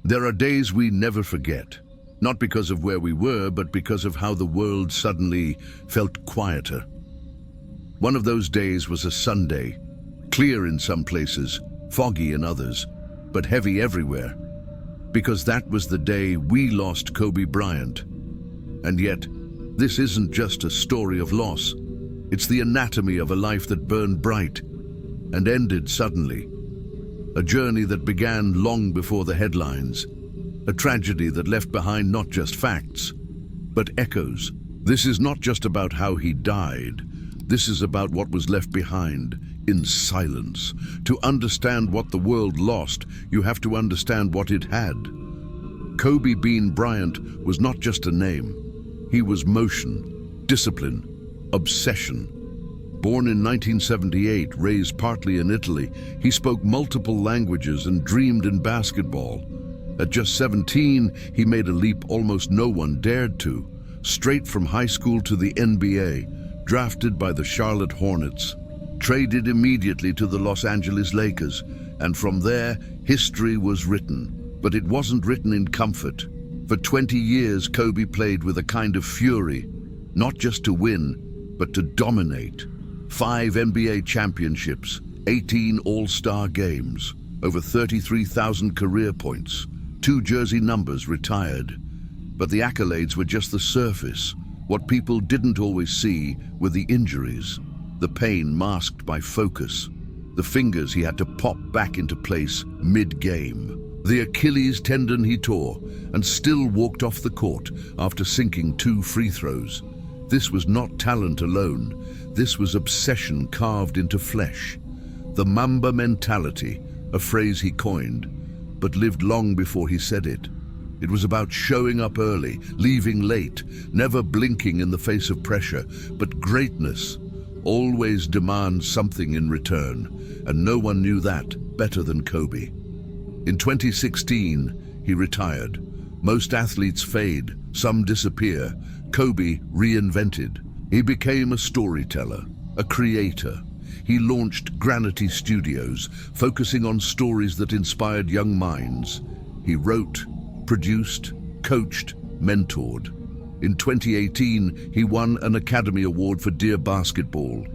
There are days we never forget, not because of where we were, but because of how the world suddenly felt quieter. One of those days was a Sunday, clear in some places, foggy in others, but heavy everywhere, because that was the day we lost Kobe Bryant. And yet, this isn't just a story of loss. It's the anatomy of a life that burned bright and ended suddenly. A journey that began long before the headlines. A tragedy that left behind not just facts, but echoes. This is not just about how he died. This is about what was left behind in silence. To understand what the world lost, you have to understand what it had. Kobe Bean Bryant was not just a name. He was motion, discipline, obsession. Born in 1978, raised partly in Italy, he spoke multiple languages and dreamed in basketball. At just 17, he made a leap almost no one dared to, straight from high school to the NBA, drafted by the Charlotte Hornets, traded immediately to the Los Angeles Lakers, and from there, history was written. But it wasn't written in comfort. For 20 years, Kobe played with a kind of fury, not just to win, but to dominate. 5 NBA championships, 18 All-Star games, over 33,000 career points, 2 jersey numbers retired. But the accolades were just the surface. What people didn't always see were the injuries, the pain masked by focus, the fingers he had to pop back into place mid-game, the Achilles tendon he tore and still walked off the court after sinking 2 free throws. This was not talent alone. This was obsession carved into flesh. The Mamba mentality, a phrase he coined, but lived long before he said it. It was about showing up early, leaving late, never blinking in the face of pressure. But greatness always demands something in return, and no one knew that better than Kobe. In 2016, he retired. Most athletes fade, some disappear. Kobe reinvented. He became a storyteller, a creator. He launched Granity Studios, focusing on stories that inspired young minds. He wrote, produced, coached, mentored. In 2018, he won an Academy Award for Dear Basketball,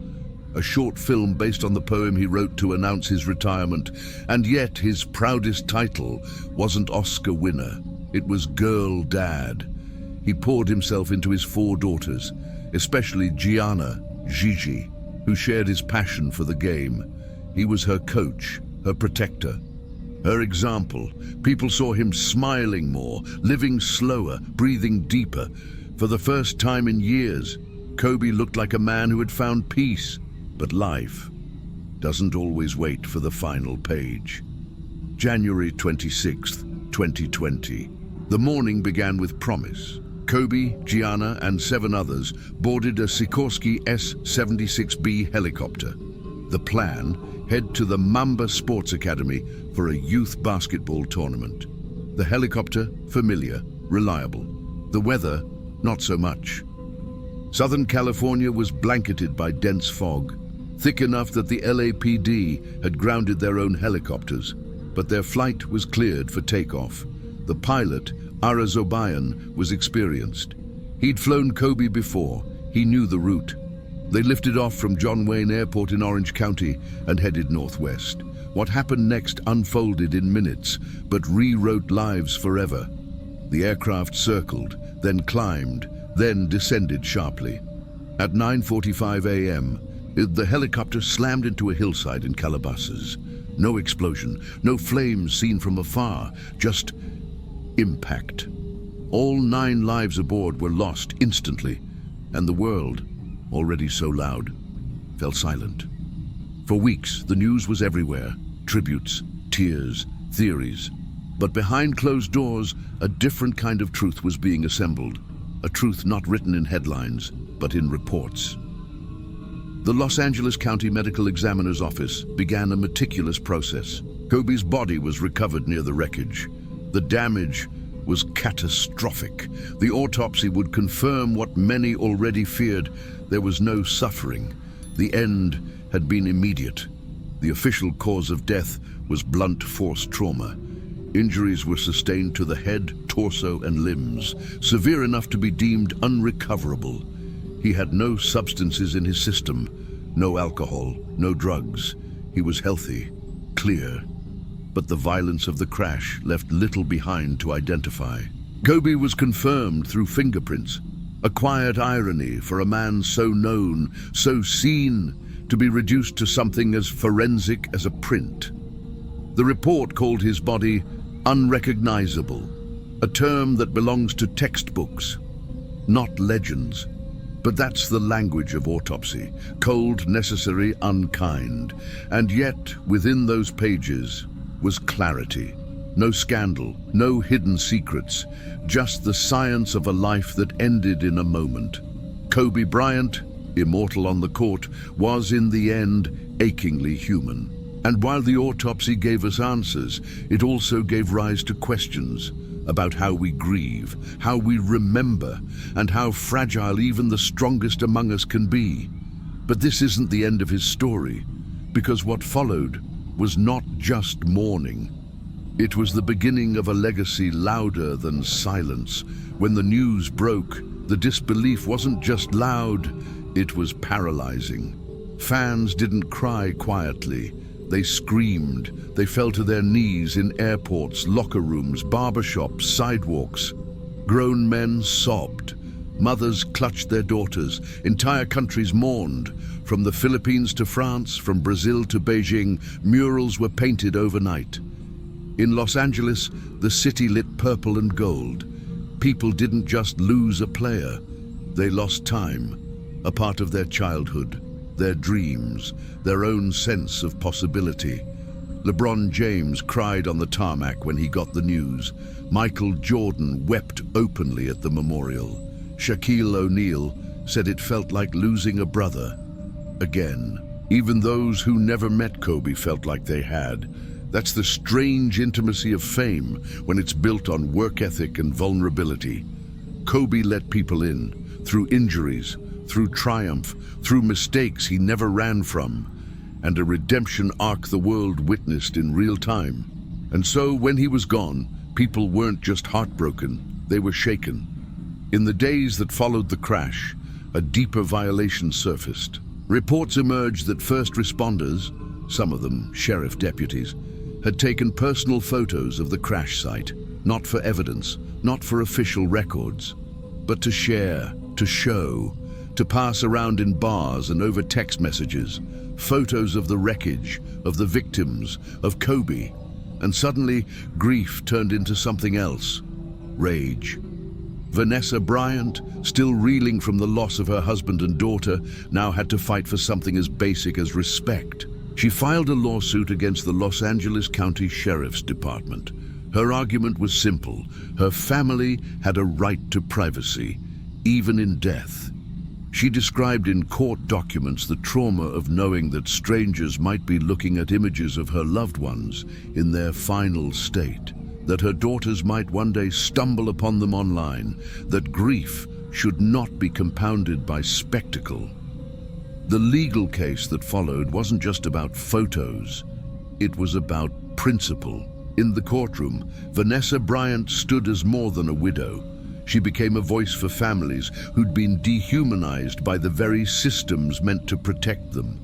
a short film based on the poem he wrote to announce his retirement. And yet his proudest title wasn't Oscar winner. It was Girl Dad. He poured himself into his 4 daughters, especially Gianna, Gigi, who shared his passion for the game. He was her coach, her protector, her example. People saw him smiling more, living slower, breathing deeper. For the first time in years, Kobe looked like a man who had found peace. But life doesn't always wait for the final page. January 26th, 2020. The morning began with promise. Kobe, Gianna, and 7 others boarded a Sikorsky S-76B helicopter. The plan: head to the Mamba Sports Academy for a youth basketball tournament. The helicopter, familiar, reliable. The weather, not so much. Southern California was blanketed by dense fog, thick enough that the LAPD had grounded their own helicopters, but their flight was cleared for takeoff. The pilot, Ara Zobayan, was experienced. He'd flown Kobe before. He knew the route. They lifted off from John Wayne Airport in Orange County and headed northwest. What happened next unfolded in minutes, but rewrote lives forever. The aircraft circled, then climbed, then descended sharply. At 9:45 a.m., the helicopter slammed into a hillside in Calabasas. No explosion, no flames seen from afar, just impact. All 9 lives aboard were lost instantly, and the world, already so loud, fell silent. For weeks, the news was everywhere. Tributes, tears, theories. But behind closed doors, a different kind of truth was being assembled. A truth not written in headlines, but in reports. The Los Angeles County Medical Examiner's Office began a meticulous process. Kobe's body was recovered near the wreckage. The damage was catastrophic. The autopsy would confirm what many already feared. There was no suffering. The end had been immediate. The official cause of death was blunt force trauma. Injuries were sustained to the head, torso, and limbs, severe enough to be deemed unrecoverable. He had no substances in his system, no alcohol, no drugs. He was healthy, clear. But the violence of the crash left little behind to identify. Kobe was confirmed through fingerprints, a quiet irony for a man so known, so seen, to be reduced to something as forensic as a print. The report called his body unrecognizable, a term that belongs to textbooks, not legends. But that's the language of autopsy, cold, necessary, unkind. And yet, within those pages was clarity. No scandal, no hidden secrets, just the science of a life that ended in a moment. Kobe Bryant, immortal on the court, was in the end achingly human. And while the autopsy gave us answers, it also gave rise to questions about how we grieve, how we remember, and how fragile even the strongest among us can be. But this isn't the end of his story, because what followed was not just mourning. It was the beginning of a legacy louder than silence. When the news broke, the disbelief wasn't just loud, it was paralyzing. Fans didn't cry quietly. They screamed. They fell to their knees in airports, locker rooms, barbershops, sidewalks. Grown men sobbed. Mothers clutched their daughters. Entire countries mourned. From the Philippines to France, from Brazil to Beijing, murals were painted overnight. In Los Angeles, the city lit purple and gold. People didn't just lose a player. They lost time, a part of their childhood, their dreams, their own sense of possibility. LeBron James cried on the tarmac when he got the news. Michael Jordan wept openly at the memorial. Shaquille O'Neal said it felt like losing a brother. Again, even those who never met Kobe felt like they had. That's the strange intimacy of fame when it's built on work ethic and vulnerability. Kobe let people in, through injuries, through triumph, through mistakes he never ran from, and a redemption arc the world witnessed in real time. And so, when he was gone, people weren't just heartbroken, they were shaken. In the days that followed the crash, a deeper violation surfaced. Reports emerged that first responders, some of them sheriff deputies, had taken personal photos of the crash site, not for evidence, not for official records, but to share, to show, to pass around in bars and over text messages, photos of the wreckage, of the victims, of Kobe. And suddenly, grief turned into something else, rage. Vanessa Bryant, still reeling from the loss of her husband and daughter, now had to fight for something as basic as respect. She filed a lawsuit against the Los Angeles County Sheriff's Department. Her argument was simple. Her family had a right to privacy, even in death. She described in court documents the trauma of knowing that strangers might be looking at images of her loved ones in their final state, that her daughters might one day stumble upon them online, that grief should not be compounded by spectacle. The legal case that followed wasn't just about photos, it was about principle. In the courtroom, Vanessa Bryant stood as more than a widow. She became a voice for families who'd been dehumanized by the very systems meant to protect them.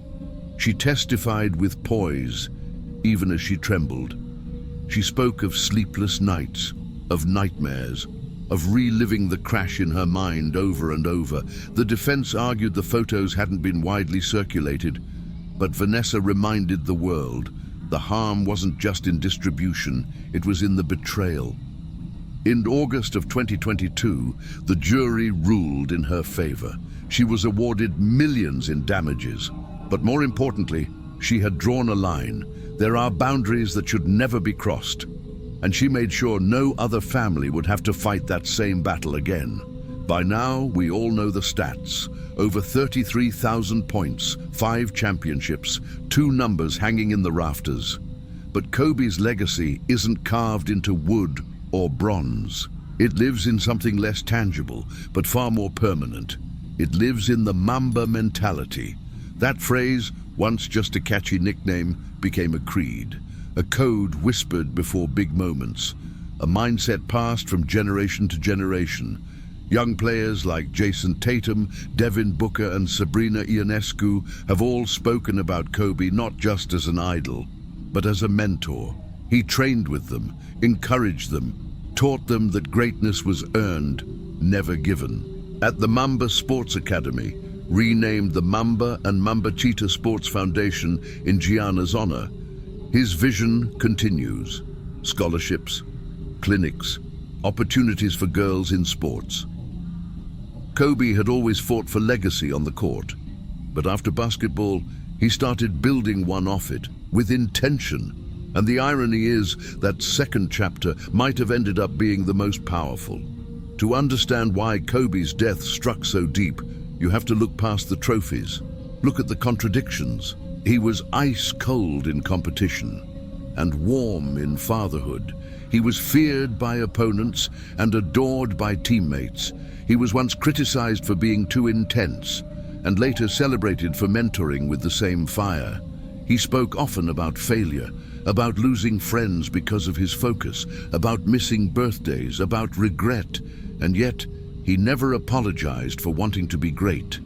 She testified with poise, even as she trembled. She spoke of sleepless nights, of nightmares, of reliving the crash in her mind over and over. The defense argued the photos hadn't been widely circulated, but Vanessa reminded the world the harm wasn't just in distribution, it was in the betrayal. In August of 2022, the jury ruled in her favor. She was awarded millions in damages, but more importantly, she had drawn a line. There are boundaries that should never be crossed, and she made sure no other family would have to fight that same battle again. By now, we all know the stats. Over 33,000 points, 5 championships, 2 numbers hanging in the rafters. But Kobe's legacy isn't carved into wood or bronze. It lives in something less tangible, but far more permanent. It lives in the Mamba mentality. That phrase, once just a catchy nickname, became a creed a code whispered before big moments, a mindset passed from generation to generation. Young players like Jason Tatum, Devin Booker and Sabrina Ionescu have all spoken about Kobe not just as an idol, but as a mentor. He trained with them, encouraged them, taught them that greatness was earned, never given. At the Mamba Sports Academy, renamed the Mamba and Mamba Cheetah Sports Foundation in Gianna's honor, his vision continues. Scholarships, clinics, opportunities for girls in sports. Kobe had always fought for legacy on the court, but after basketball, he started building one off it, with intention. And the irony is that second chapter might have ended up being the most powerful. To understand why Kobe's death struck so deep, you have to look past the trophies. Look at the contradictions. He was ice cold in competition and warm in fatherhood. He was feared by opponents and adored by teammates. He was once criticized for being too intense and later celebrated for mentoring with the same fire. He spoke often about failure, about losing friends because of his focus, about missing birthdays, about regret, and yet he never apologized for wanting to be great.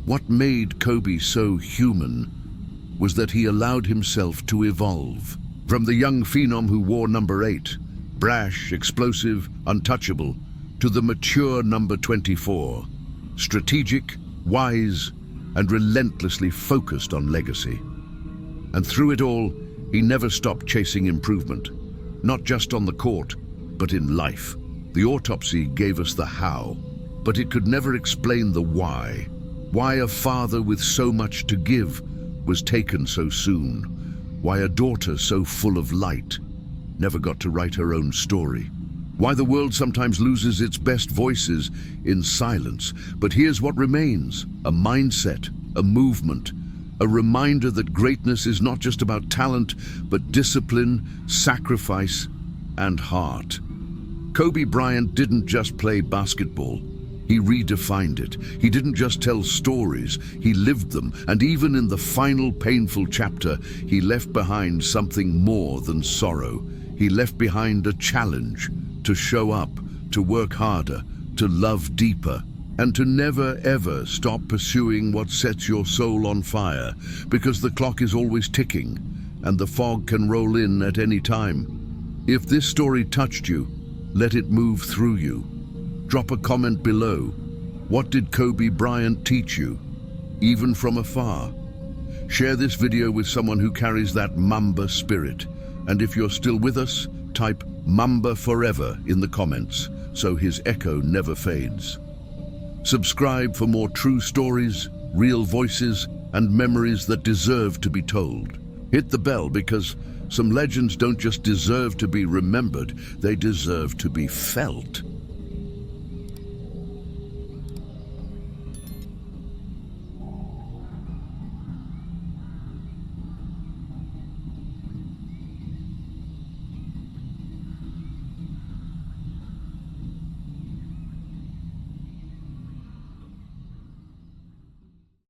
What made Kobe so human was that he allowed himself to evolve. From the young phenom who wore number 8, brash, explosive, untouchable, to the mature number 24, strategic, wise, and relentlessly focused on legacy. And through it all, he never stopped chasing improvement, not just on the court, but in life. The autopsy gave us the how, but it could never explain the why. Why a father with so much to give was taken so soon. Why a daughter so full of light never got to write her own story. Why the world sometimes loses its best voices in silence. But here's what remains: a mindset, a movement, a reminder that greatness is not just about talent, but discipline, sacrifice, and heart. Kobe Bryant didn't just play basketball. He redefined it. He didn't just tell stories, he lived them. And even in the final painful chapter, he left behind something more than sorrow. He left behind a challenge to show up, to work harder, to love deeper, and to never ever stop pursuing what sets your soul on fire, because the clock is always ticking and the fog can roll in at any time. If this story touched you, let it move through you. Drop a comment below. What did Kobe Bryant teach you, even from afar? Share this video with someone who carries that Mamba spirit. And if you're still with us, type Mamba forever in the comments so his echo never fades. Subscribe for more true stories, real voices, and memories that deserve to be told. Hit the bell because some legends don't just deserve to be remembered, they deserve to be felt.